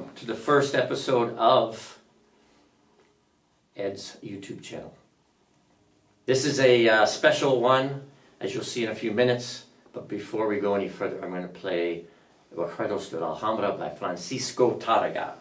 welcome to the first episode of Ed's YouTube channel. This is a special one, as you'll see in a few minutes, but before we go any further, I'm going to play Recuerdos de Alhambra by Francisco Tárrega.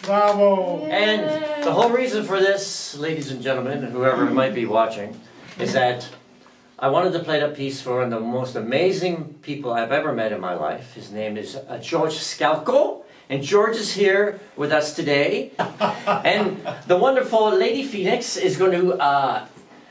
Bravo! And the whole reason for this, ladies and gentlemen, whoever might be watching, is that I wanted to play that piece for one of the most amazing people I've ever met in my life. His name is George Scalco, and George is here with us today. And the wonderful Lady Phoenix is going to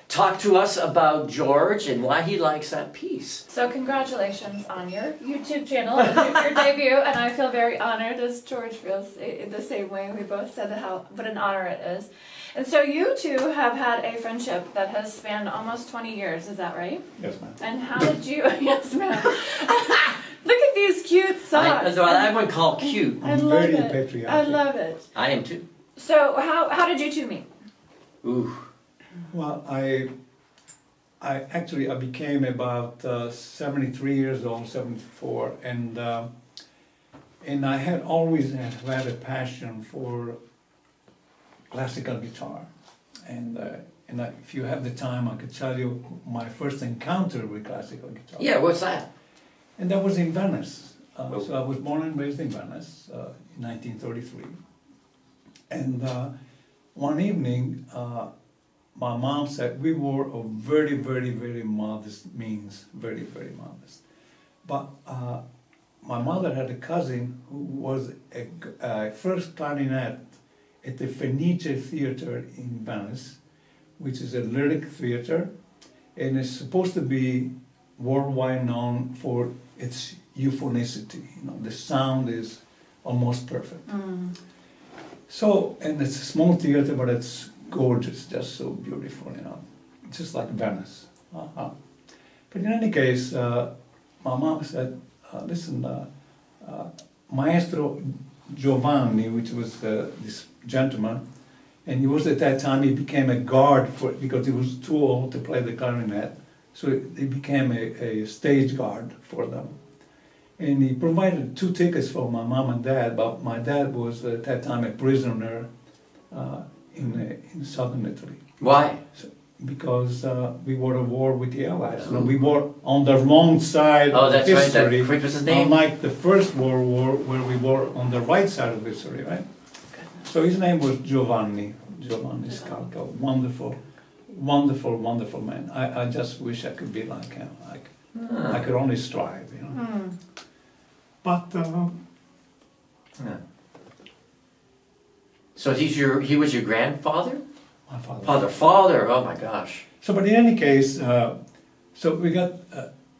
talk to us about George and why he likes that piece. So congratulations on your YouTube channel and your debut, and I feel very honored, as George feels the same way. We both said what an honor it is. And so you two have had a friendship that has spanned almost 20 years, is that right? Yes, ma'am. And how did you, yes ma'am. Look at these cute socks. I wouldn't call cute. I love Very it. patriotic. I love it. I am too. So how did you two meet? Ooh. Well, I actually I became about 73 years old, 74, and I had always had a passion for classical guitar, and if you have the time, I could tell you my first encounter with classical guitar. Yeah, what's that? And that was in Venice. So I was born and raised in Venice in 1933. And one evening, my mom said we were of very, very, very modest means, very, very modest. But my mother had a cousin who was a first clarinet at the Venice Theater in Venice, which is a lyric theater, and it's supposed to be worldwide known for its euphonicity. You know, the sound is almost perfect. Mm. So, and it's a small theater, but it's gorgeous, just so beautiful, you know, just like Venice. But in any case, my mom said, listen, Maestro Giovanni, which was this gentleman, and he was at that time, he became a guard because he was too old to play the clarinet, so he became a stage guard for them. And he provided 2 tickets for my mom and dad, but my dad was at that time a prisoner in southern Italy. Why? So, because we were at war with the Allies. So we were on the wrong side Oh, of that's history. right. What was his name? Unlike the First World War, where we were on the right side of history, right? So his name was Giovanni Scalco. Wonderful, wonderful, wonderful man. I just wish I could be like him. I could only strive, you know. Mm. But Yeah. So he was your grandfather? my father. Father, oh my gosh. So, but in any case, so we got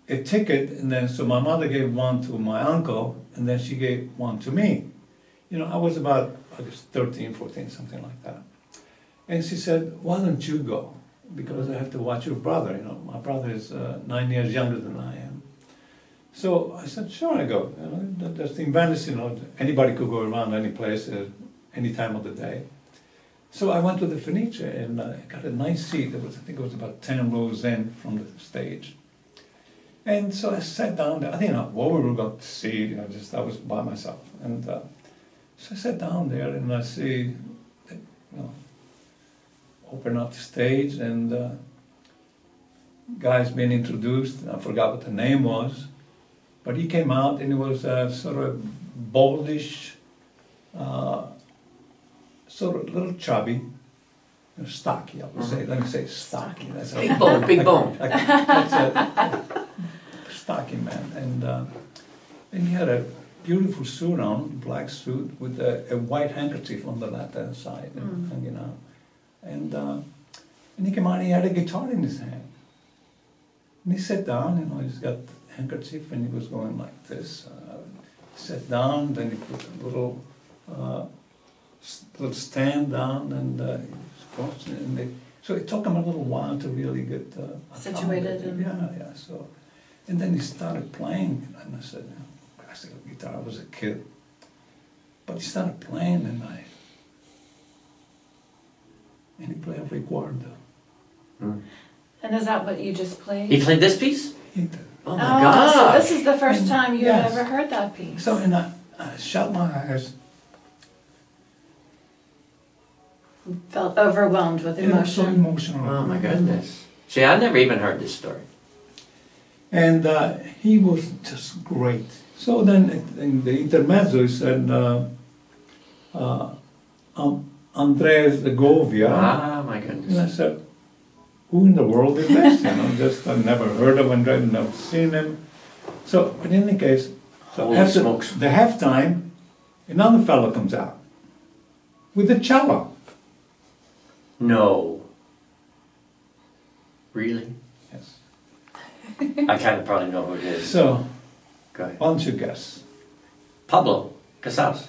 a ticket, and then so my mother gave one to my uncle, and then she gave one to me. You know, I was about, I guess, 13, 14, something like that. And she said, why don't you go? Because I have to watch your brother, you know. My brother is 9 years younger than I am. So I said, sure, I go. You know, that's in Venice, you know, anybody could go around any place, any time of the day. So I went to the Venice and got a nice seat. I think it was about 10 rows in from the stage. And so I sat down there. I didn't know what we were going to see, you know, just I was by myself. And so I sat down there and I see, you know, open up the stage and guys being introduced. I forgot what the name was. But he came out and he was sort of boldish, sort of a little chubby, stocky, I would say. Let me say stocky. That's Big bone, big bone. That's a stocky man. And he had a beautiful suit on, black suit, with a white handkerchief on the left-hand side, hanging out. And he came out and he had a guitar in his hand. And he sat down, you know, he's got handkerchief and he was going like this. He sat down, then he put a little stand down and so it took him a little while to really get Situated. Yeah. So, and then he started playing, and I said, classical guitar. I was a kid, but he started playing, and he played Recuerdo. And is that what you just played? He played this piece? He did. Oh my gosh. So this is the first time you Yes. had ever heard that piece. So, and I shut my eyes. Felt overwhelmed with It was so emotion. emotional. Oh my goodness. See, I never even heard this story. And he was just great. So then in the intermezzo he said, Andres Govia. Ah, my And I goodness. said, who in the world is this? You know, just I never heard of him, never seen him. So, but in any case, so Holy after smokes. the halftime, another fellow comes out with a cello. No. Really? Yes. I kind of probably know who it is. So, Go ahead. why don't you guess? Pablo Casals.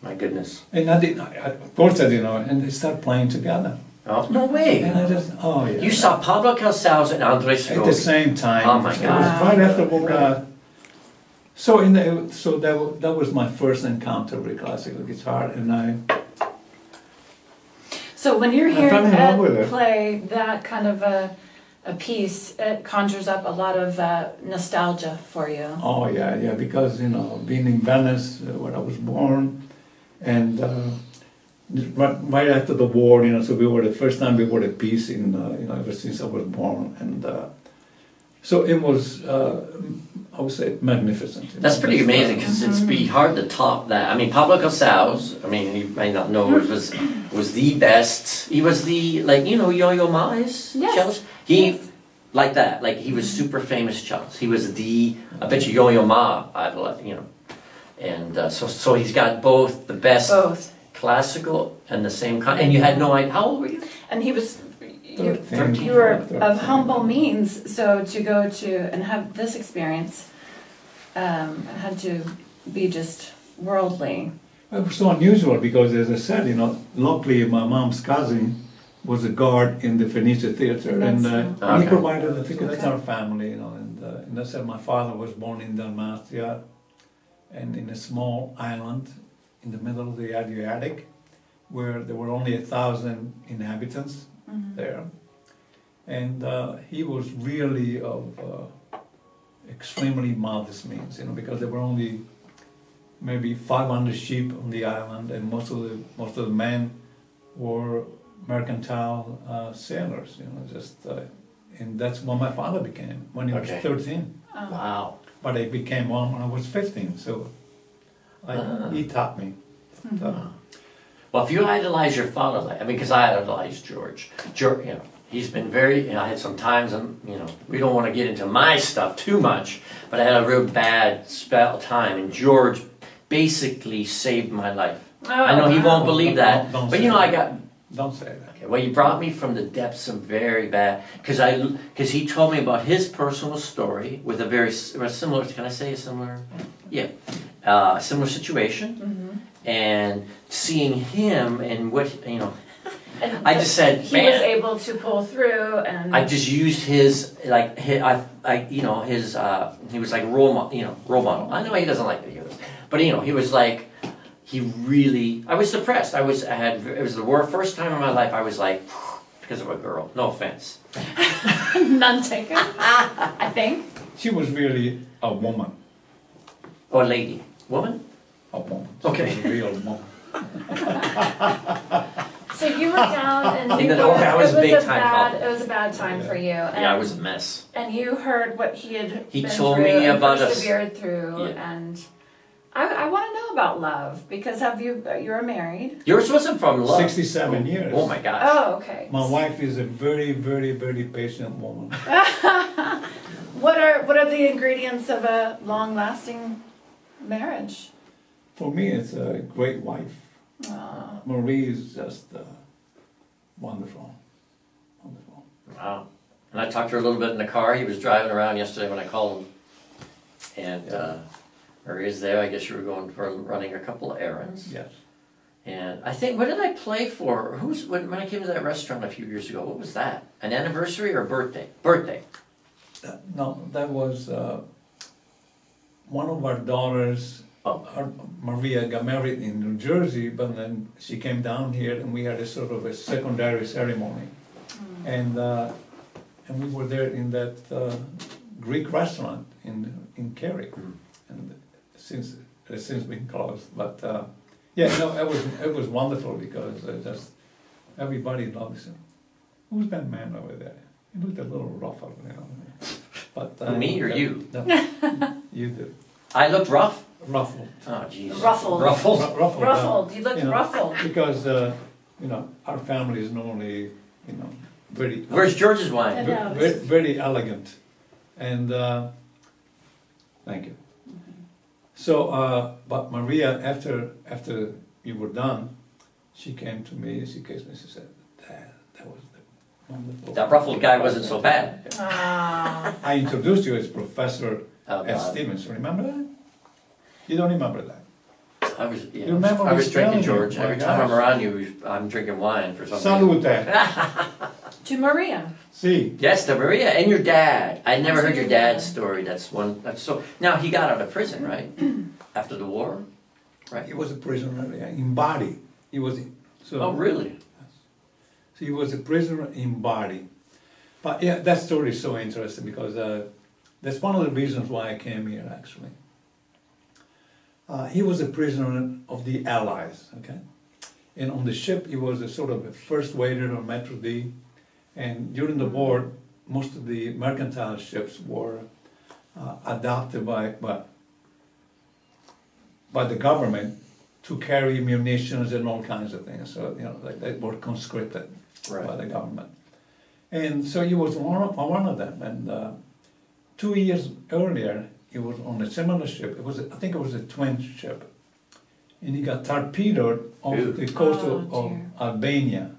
My goodness. And of course I didn't know, and they start playing together. Oh, no way. And I just, oh yeah. You saw Pablo Casals and Andres At the Govia. same time. Oh my It was God. right after so that was my first encounter with classical guitar, and So when you're I hearing fell in love with Ed it. play that kind of a piece, it conjures up a lot of nostalgia for you. Oh yeah, yeah. Because being in Venice where I was born, and right after the war, so we were the first time we were at peace in ever since I was born, and so it was I would say magnificent. That's pretty amazing because it's pretty hard to top that. I mean, Pablo Casals, I mean, you may not know, was the best. He was the, like, Yo-Yo Ma is Yes. cellist. He, like that, like he was super famous cellist. He was the, I bet you Yo-Yo Ma, and so he's got both the best Both. classical and the same kind. And you had no idea, how old were you? And he was, you 13, were 13, of humble means, so to go to and have this experience had to be just worldly. It was so unusual because, as I said, luckily my mom's cousin was a guard in the Venice theater, and Okay. he provided the tickets Okay. to our family, and I said my father was born in Dalmatia, and in a small island in the middle of the Adriatic, where there were only 1,000 inhabitants there, and he was really of extremely modest means, because there were only maybe 500 sheep on the island, and most of the men were mercantile sailors, and that's what my father became when he was Okay. 13. Wow. But I became one when I was 15, so he taught me. Well, if you idolize your father, because I idolize George, he's been very, I had some times, we don't want to get into my stuff too much, but I had a real bad time, and George basically saved my life. Oh, I know he won't believe that, Don't but say I that. got, Don't say that. okay, well, you brought me from the depths of very bad, because he told me about his personal story with a similar, can I say a similar? Yeah, similar situation, and seeing him and what, And I just said, he man. was able to pull through, and I just used his, like, he was like role model. I know he doesn't like to hear this, but he was like, I was depressed. It was the first time in my life I was like, because of a girl, no offense. none taken. I think. She was really a woman. Or a lady. Woman? A woman. Okay. She was a real woman. So you were down, and In the I was big time It was a bad time for you. And, Yeah, I was a mess. And you heard what he had He been told through me and about us. persevered through, Yeah. and I want to know about love because you're married. Yours wasn't from love. 67 years. Oh my gosh. Oh, okay. My wife is a very, very, very patient woman. What are the ingredients of a long-lasting marriage? For me, it's a great wife. Aw. Marie is just wonderful. Wonderful. Wow. And I talked to her a little bit in the car. He was driving around yesterday when I called him. And Maria's there. I guess you were running a couple of errands. Yes. And I think, what did I play for? When I came to that restaurant a few years ago, what was that? An anniversary or a birthday? Birthday. No, that was one of our daughters. Maria got married in New Jersey, but then she came down here, and we had a sort of a secondary ceremony, and we were there in that Greek restaurant in Cary, and it's since been closed. But it was wonderful because just everybody loves him. Who's that man over there? He looked a little rough, But Me or you? No, you did. I looked rough? Ruffled. Oh, jeez. Ruffled. Ruffled? Ruffled. Ruffled. You look You know, ruffled. Because, our family is normally, very... Where's George's wine? Yeah. Very, very elegant. And, thank you. So, but Maria, after you were done, she came to me, she kissed me, she said, Dad, that was the wonderful... That ruffled guy wasn't so bad. Ah. I introduced you as Professor Oh, at God. Stephenson, remember that? You don't remember that? I was remember I me was drinking, telling you, George. my Every time I'm gosh. around you, I'm drinking wine for some reason. Salute! To Maria. See, Yes, to Maria and your dad. I never heard your dad's story. That's so. Now he got out of prison, right? After the war, right? he was a prisoner in body. He was so. Oh, really? So he was a prisoner in body. But yeah, that story is so interesting because that's one of the reasons why I came here, actually. He was a prisoner of the Allies, okay? And on the ship, he was a sort of a first waiter on Metro D. And during the war, most of the mercantile ships were adopted by the government to carry munitions and all kinds of things. So, you know, they were conscripted by the government. And so he was one of them. And 2 years earlier, he was on a similar ship. I think it was a twin ship. And he got torpedoed off the coast of Albania.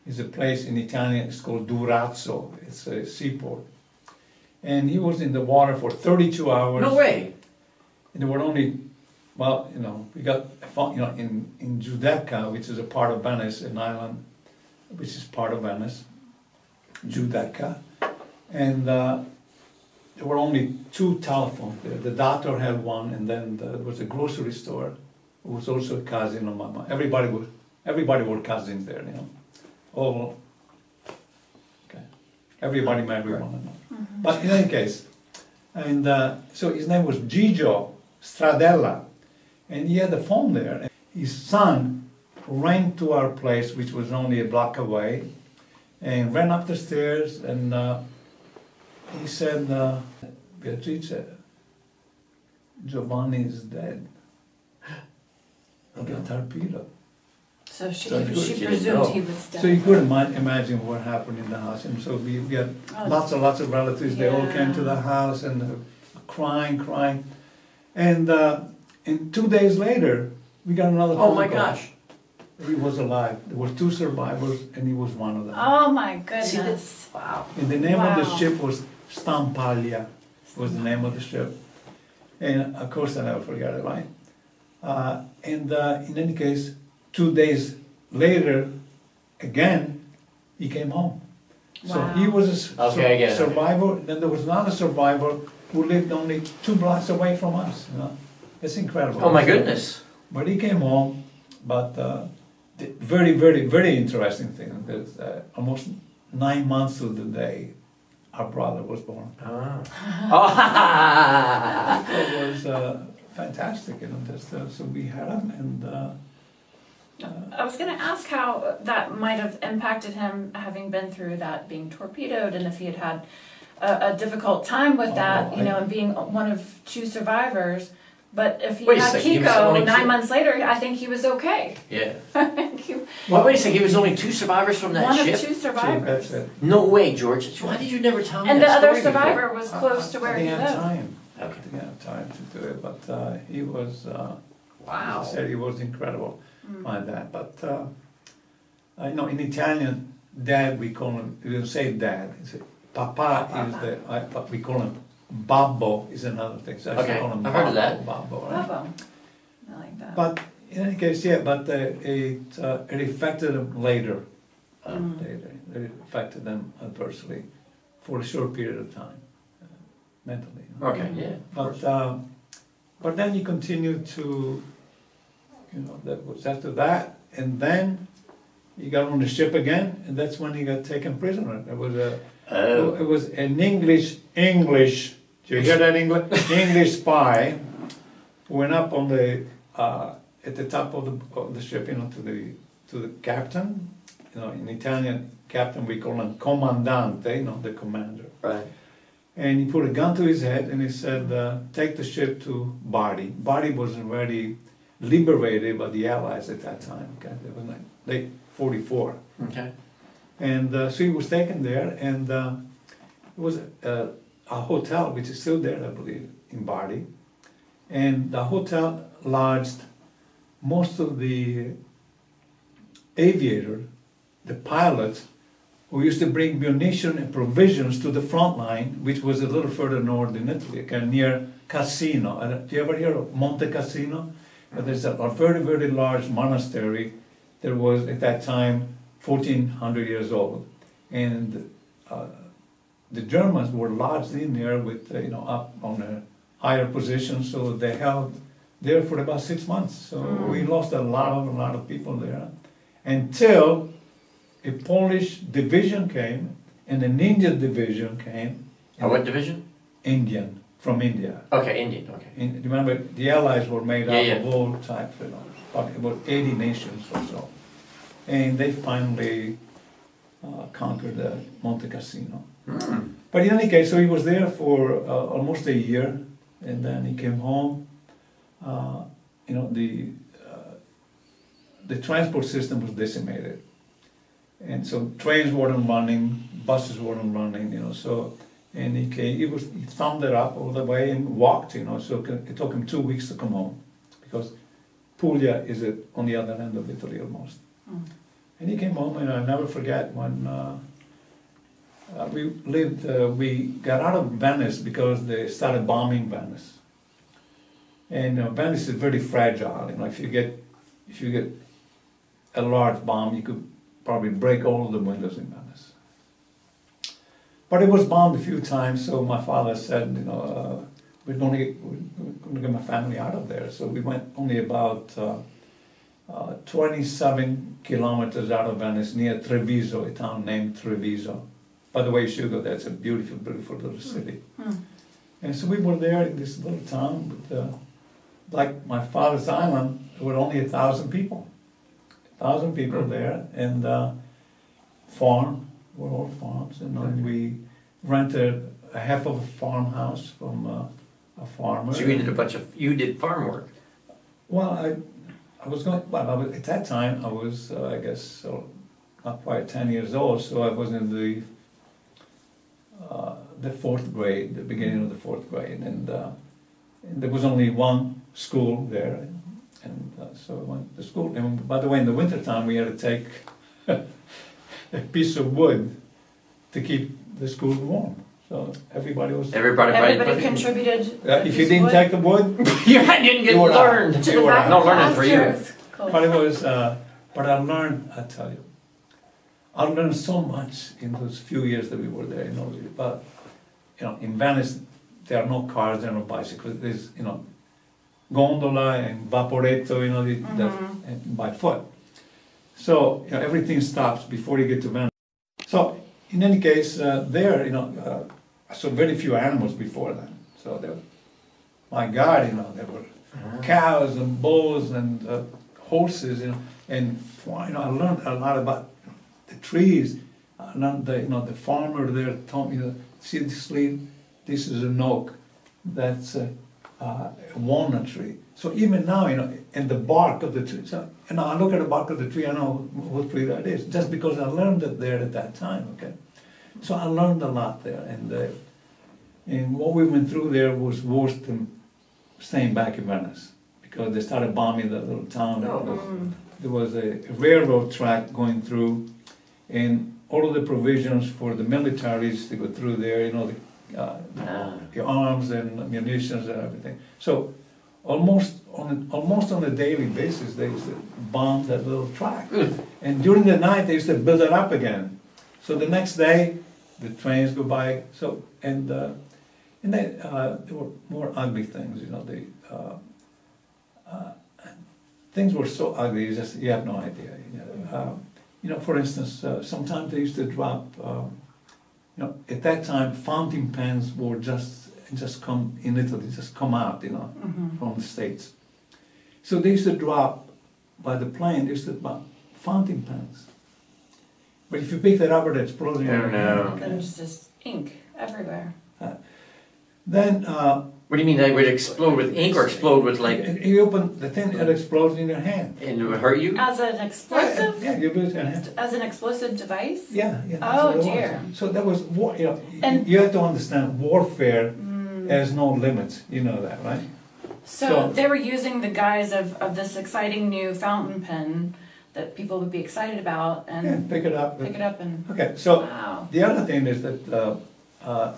It's a place in Italian, it's called Durazzo. It's a seaport. And he was in the water for 32 hours. No way. And there were only, well, you know, we got, you know, in Giudecca, which is a part of Venice, an island, which is part of Venice, Giudecca. And there were only 2 telephones there. The doctor had one, and then there was a grocery store. It was also a cousin of Mama. Everybody were cousins there, you know. All, okay. Everybody married one another. But in any case, and so his name was Gigio Stradella, and he had a phone there. And his son ran to our place, which was only a block away, and ran up the stairs, and he said, Beatrice, Giovanni is dead. He got torpedoed. So she So she presumed didn't know. he was dead. So you couldn't imagine what happened in the house. And so we got lots of relatives. They all came to the house and crying. And 2 days later, we got another phone Oh my call. gosh. He was alive. There were 2 survivors, and he was one of them. Oh my See goodness. this? Wow. And the name of the Wow. ship was Stampaglia, was the name of the ship. And of course, I never forgot it, right? And in any case, 2 days later, again, he came home. So he was a survivor. Then there was another survivor who lived only 2 blocks away from us. You know? It's incredible. Oh my goodness. But he came home. But the very, very, very interesting thing is almost 9 months to the day, our brother was born. It was fantastic, you know. So we had him, and I was going to ask how that might have impacted him, having been through that, being torpedoed, and if he had had a difficult time with that, you know, and being one of 2 survivors. But if he had Kiko 9 months later, I think he was okay. Yeah. well, wait a second, he was only 2 survivors from that ship? One of 2 survivors. that's it. No way, George. Why did you never tell me And that the other story survivor before? was close to where he I didn't have lived. time. Okay. I didn't have time to do it, but he was. Wow. As I said, he was incredible like that. But you know, in Italian, dad we call him. We don't say dad. It's Papa is but we call him Babbo is another thing. So I Okay, call him I've heard of that. Babbo, right? Bravo. I like that. But in any case, yeah. But it affected them later. Later, it affected them adversely for a short period of time, mentally. Okay, yeah. But then he continued to, you know, that was after that, and then he got on the ship again, and that's when he got taken prisoner. It was it was an English. Do you hear that English spy who went up on the at the top of the ship, you know, to the captain. You know, in Italian, captain we call him comandante, you know, the commander. Right. And he put a gun to his head and he said, take the ship to Bari. Bari was already liberated by the Allies at that time. Okay? It was like late 44. Okay. And so he was taken there, and it was a hotel, which is still there, I believe, in Bari. And the hotel lodged most of the aviators, the pilots, who used to bring munition and provisions to the front line, which was a little further north in Italy, okay, near Cassino. Do you ever hear of Monte Cassino? There's a very, very large monastery that was at that time 1,400 years old. And the Germans were lodged in there with, you know, up on a higher position, so they held there for about 6 months. So we lost a lot of people there until a Polish division came, and an Indian division came. What division? Indian, from India. Okay, Indian, okay. And remember, the Allies were made Yeah, up yeah. of all types, probably about 80 nations or so. And they finally conquered Monte Cassino. Hmm. But in any case, so he was there for almost a year, and then he came home. The transport system was decimated, and so trains weren't running, buses weren't running, and he thumbed it up all the way and walked, so it took him 2 weeks to come home, because Puglia is on the other end of Italy almost. Mm. And he came home, and I'll never forget when we got out of Venice because they started bombing Venice. And Venice is very fragile. If you get a large bomb, you could probably break all of the windows in Venice. But it was bombed a few times, so my father said, we're going to get my family out of there. So we went only about 27 kilometers out of Venice, near Treviso, a town named Treviso. By the way, you should go there. It's a beautiful, beautiful little city. Mm. And so we were there in this little town with, like my father's island, there were only 1,000 people. 1,000 people there, and farm, were all farms. And then we rented a half of a farmhouse from a farmer. So you did farm work. Well, at that time, I was, I guess, not quite 10 years old, so I was in the 4th grade, the beginning of the 4th grade, and there was only one school there, and so I went to school. And by the way, in the wintertime, we had to take a piece of wood to keep the school warm. So everybody Everybody contributed. if you didn't take the wood, You didn't get You were out. learned. To the back No of learning for you. classrooms. Cool. but it was. But I learned. I tell you, I learned so much in those few years that we were there. But in Venice, there are no cars, there are no bicycles. There's gondola and vaporetto, and by foot. So everything stops before you get to Venice. So in any case, there, I saw very few animals before then. So there, my God, there were cows and bulls and horses, and I learned a lot about the trees. I learned the farmer there told me, see this leaf, this is an oak, that's a walnut tree. So even now, and the bark of the tree, so, I look at the bark of the tree, I know what tree that is, just because I learned it there at that time, okay? So I learned a lot there, and what we went through there was worse than staying back in Venice, because they started bombing that little town. There was a railroad track going through, and all of the provisions for the militaries to go through there, the arms and munitions and everything. So almost on a daily basis, they used to bomb that little track. And during the night, they used to build it up again. So the next day, the trains go by. So and then there were more ugly things. Things were so ugly, you have no idea. For instance, sometimes they used to drop. At that time, fountain pens were just come in Italy, just come out, from the States. So they used to drop by the plane. They used to drop fountain pens. But if you pick that up, it explodes in your hand. Then it's just ink everywhere. Then. What do you mean they would explode with ink or explode with like? You open the thing, it explodes in your hand. And it would hurt you? As an explosive? Yeah, you lose your hand. As an explosive device? Yeah. That's Oh what it dear. was. So that was war. And- You have to understand, warfare has no limits. You know that, right? So they were using the guise of this exciting new fountain pen that people would be excited about and Yeah, pick it up. and Okay, so wow. the other thing is that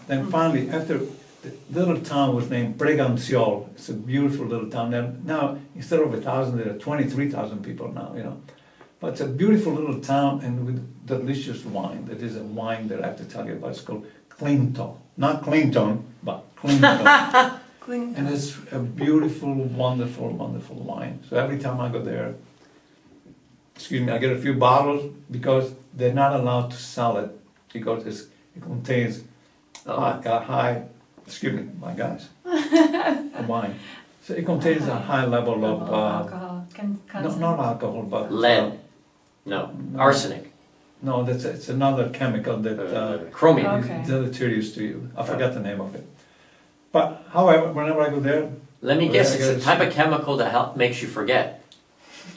then finally, after the little town was named Breganziol. It's a beautiful little town. Now instead of 1,000, there are 23,000 people now. But it's a beautiful little town and with delicious wine. That is a wine that I have to tell you about. It's called Clinton, not Clinton, but Clinton. And it's a beautiful, wonderful, wonderful wine. So every time I go there, I get a few bottles because they're not allowed to sell it because it contains a high, excuse me, my guys, wine. So it contains a high level of, alcohol. not alcohol, but Lead. No. Arsenic. no, it's another chemical that Chromium. Okay. is deleterious to you. I forgot the name of it. But however, whenever I go there, Let me guess, it's a type of chemical that makes you forget.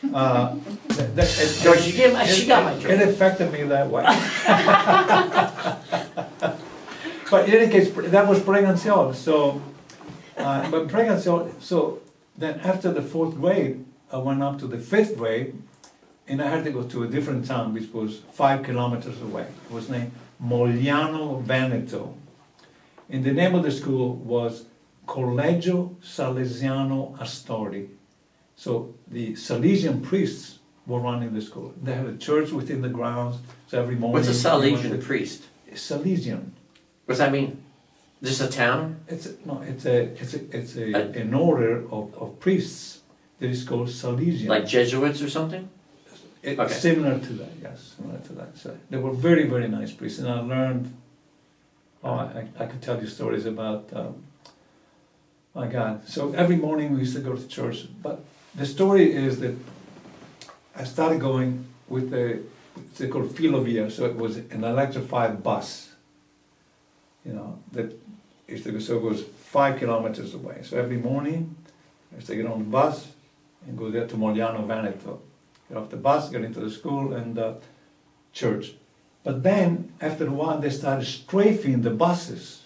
George, she got my it joke. affected me that way. But in any case, that was pregnancy. So, but pregnancy. So then after the 4th grade, I went up to the 5th grade, and I had to go to a different town, which was 5 kilometers away. It was named Mogliano Veneto. And the name of the school was Collegio Salesiano Astori. So the Salesian priests were running the school. They had a church within the grounds, so every morning... What's a Salesian priest? Salesian. What's that mean? Just a town? It's an order of priests that is called Salesian. Like Jesuits or something? Okay. Similar to that, yes, similar to that. So they were very, very nice priests, and I learned. I could tell you stories about. My God! So every morning we used to go to church, but the story is that I started going with they called Filovia, so it was an electrified bus. You know, that used to go, so it was 5 kilometers away. So every morning, I used to get on the bus and go there to Mogliano Veneto. Get off the bus, get into the school and church. But then, after a while, they started strafing the buses.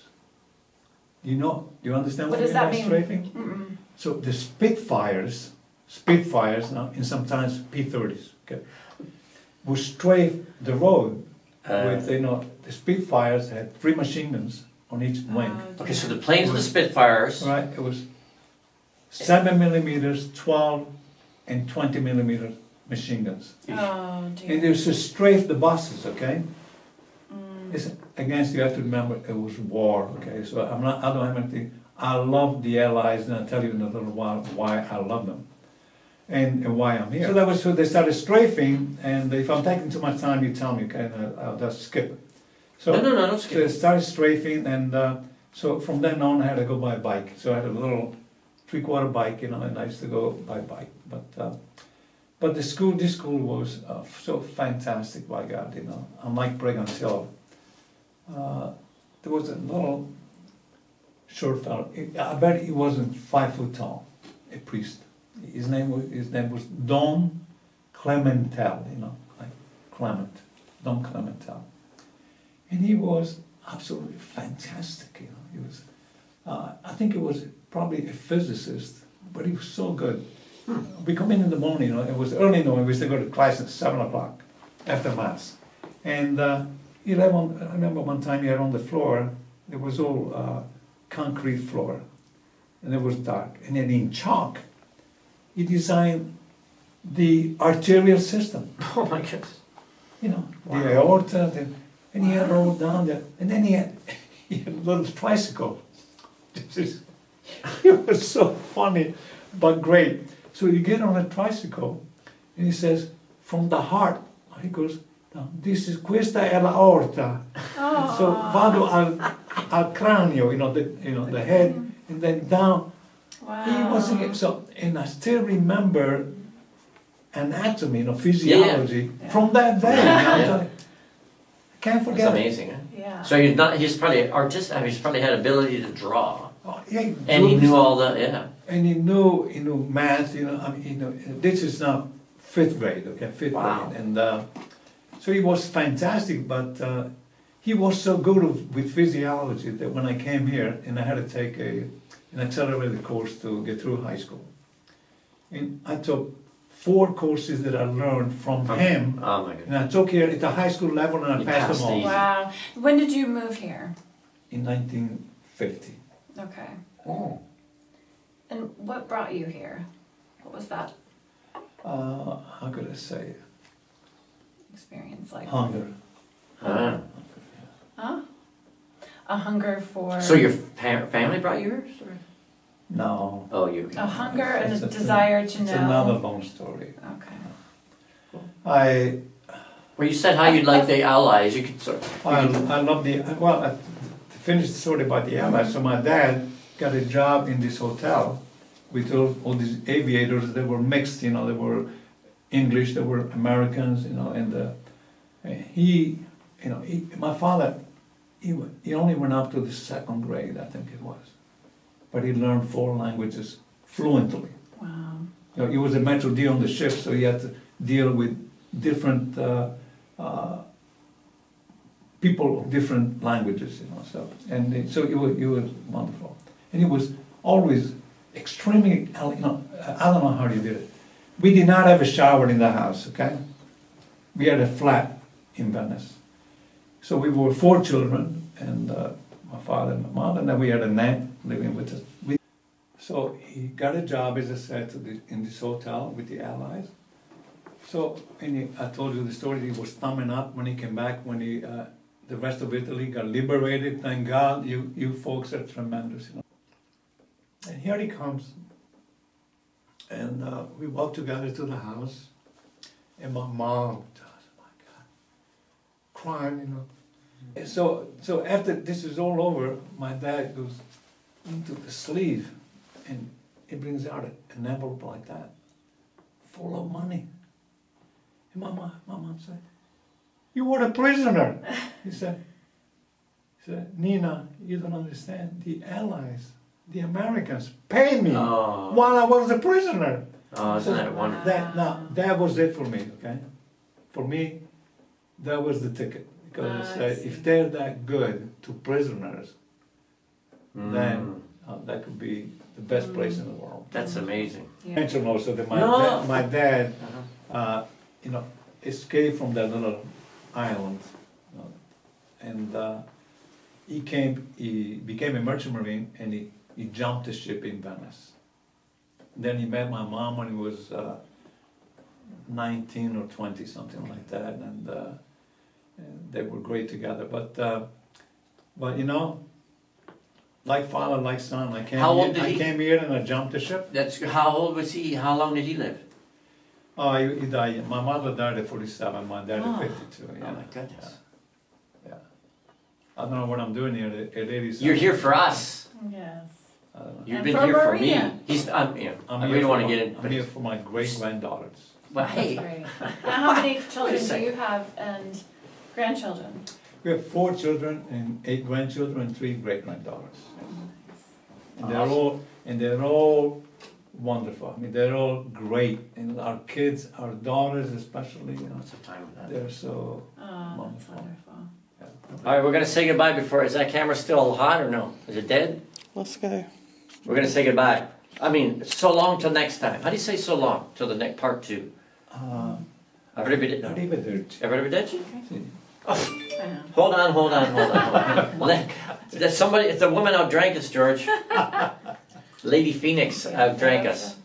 Do you understand what What does I that mean by mean? strafing? Mm-mm. So the Spitfires now, and sometimes P-30s, okay, would strafe the road with, the Spitfires had 3 machine guns on each wing. Okay, so the planes of the Spitfires. Right, it was 7 millimeters, 12, and 20 millimeter machine guns. Oh And dear. they used to strafe the buses, okay? It's against, you have to remember, it was war, okay? So I don't have anything. I love the Allies, and I'll tell you in a little while why I love them. And why I'm here. So they started strafing, and if I'm taking too much time, you tell me, okay, and I'll just skip it. So, No, don't so skip they it. started strafing, and so from then on, I had to go by bike. So I had a little 3/4 bike, and I used to go by bike. But this school was so fantastic, by God, unlike Brigham Hill. There was a little short fellow. I bet he wasn't 5 foot tall, a priest. His name was Don Clementel, like Clement, Don Clementel. And he was absolutely fantastic, He was, I think he was probably a physicist, but he was so good. We come in the morning, it was early in the morning, we used to go to class at 7 o'clock after Mass. And I remember one time he had on the floor, it was all concrete floor, and it was dark. And then in chalk, he designed the arterial system. Oh my goodness. The aorta, and he had it all down there. And then he had a little tricycle. It was so funny, but great. So you get on a tricycle, and he says, from the heart, he goes, this is questa è la aorta. So vado al cranio, the head, and then down. Wow. He wasn't so, and I still remember anatomy, physiology from that day. I can't That's forget. amazing, huh? Yeah. So he's probably artistic, he's probably had ability to draw. Oh, yeah, And he knew all the, yeah. And he knew math. This is now 5th grade, okay, 5th Wow. grade, and so he was fantastic. But he was so good with physiology that when I came here, and I had to take an accelerated course to get through high school, and I took 4 courses that I learned from him, Oh my goodness. and I took here at the high school level, and I You passed passed them all these. Wow. When did you move here? in 1950. Okay. Oh. And what brought you here? What was that How could I say it? experience like? Hunger. Ah. Huh? A hunger for. So your family brought you here? Or? No. Oh, you. A hunger and a It's desire to It's know. another long story. Okay. Well, you said how you like the Allies. You could sort of... I love the, well, to finish the story about the Allies, so my dad got a job in this hotel with all these aviators. They were mixed, you know, they were English, they were Americans, you know, and he, you know, my father, he only went up to the 2nd grade, I think it was, but he learned 4 languages fluently. Wow. You know, he was a metro D on the ship, so he had to deal with different people of different languages, you know. So so he was wonderful, and he was always extremely, you know. I don't know how he did it. We did not have a shower in the house. Okay, we had a flat in Venice, so we were 4 children, and my father and my mother, and then we had a nanny living with us. So he got a job, as I said, in this hotel with the Allies. So, I told you the story, he was thumbing up when he came back, when the rest of Italy got liberated. Thank God, you folks are tremendous, you know. And here he comes, and we walk together to the house, and my mom, oh my God, crying, you know. And so after this is all over, my dad goes into the sleeve, and he brings out an envelope like that, full of money. And my mom said, "You were a prisoner." He said, "Nina, you don't understand. The Allies, the Americans, paid me while I was a prisoner." Oh, isn't that wonderful? That was it for me, okay? For me, that was the ticket. Because I said, if they're that good to prisoners, then that could be the best place in the world. That's amazing. Yeah. Mention also that my dad, you know, escaped from that little island, you know, and he became a merchant marine, and he jumped the ship in Venice. Then he met my mom when he was 19 or 20, something like that, and they were great together. But you know, like father, like son. I came here and I jumped the ship. That's how old was he? How long did he live? Oh, he died. My mother died at 47. My dad at 52. Yeah. Oh my goodness. Yeah. I don't know what I'm doing here at 87. You're here for us. Yes. I don't know. You've And been for here for me. Maria. We don't want to get in. I'm here for my great granddaughters. Well, hey, Great. Now, how many children do second. you have and grandchildren? We have 4 children and 8 grandchildren and 3 great granddaughters. And they're all wonderful. I mean, they're all great. And our kids, our daughters especially, you know, what's the time of that? they're so Oh, that's wonderful. wonderful. Yeah. All right, we're going to say goodbye before. Is that camera still hot or no? Is it dead? Let's go. We're going to say goodbye. I mean, so long till next time. How do you say so long? Till the next part 2. Arrivederci. Arrivederci? Oh, I know. hold on. Somebody, the woman outdrank us, George. Lady Phoenix outdrank us.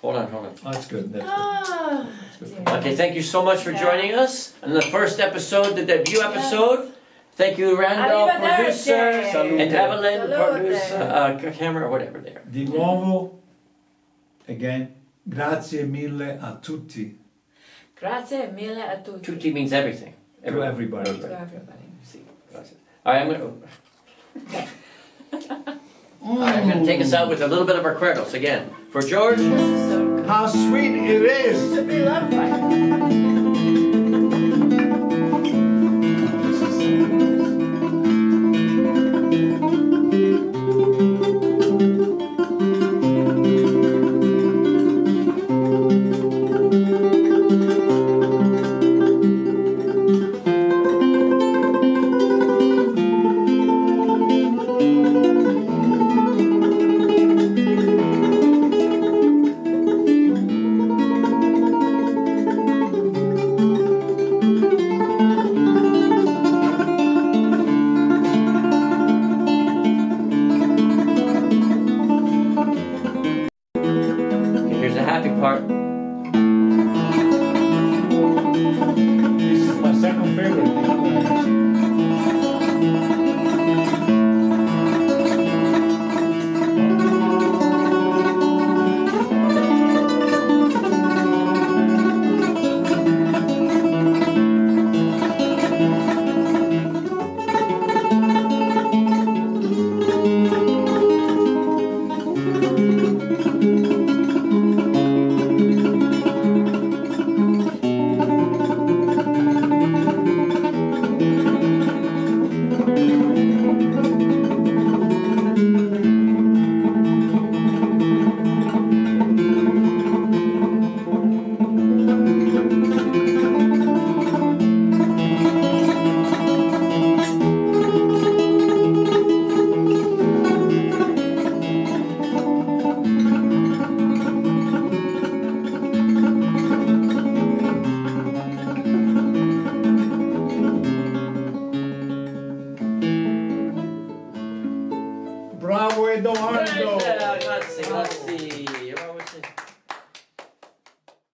Hold on. Oh, that's good. That's good. Oh, That's good. dear. Okay, thank you so much for Yeah. joining us. And the first episode, the debut episode. Thank you, Randall, Arrivederci. producer, Salute. and Evelyn, Salute. producer, camera, whatever there. Di nuovo, again, grazie mille a tutti. Grazie mille a tutti. Tutti means everything. To everybody. To everybody. See, grazie. All right, I'm going to take us out with a little bit of Recuerdos again. For George. This is so good. How sweet it is! To be loved by. away, don't harm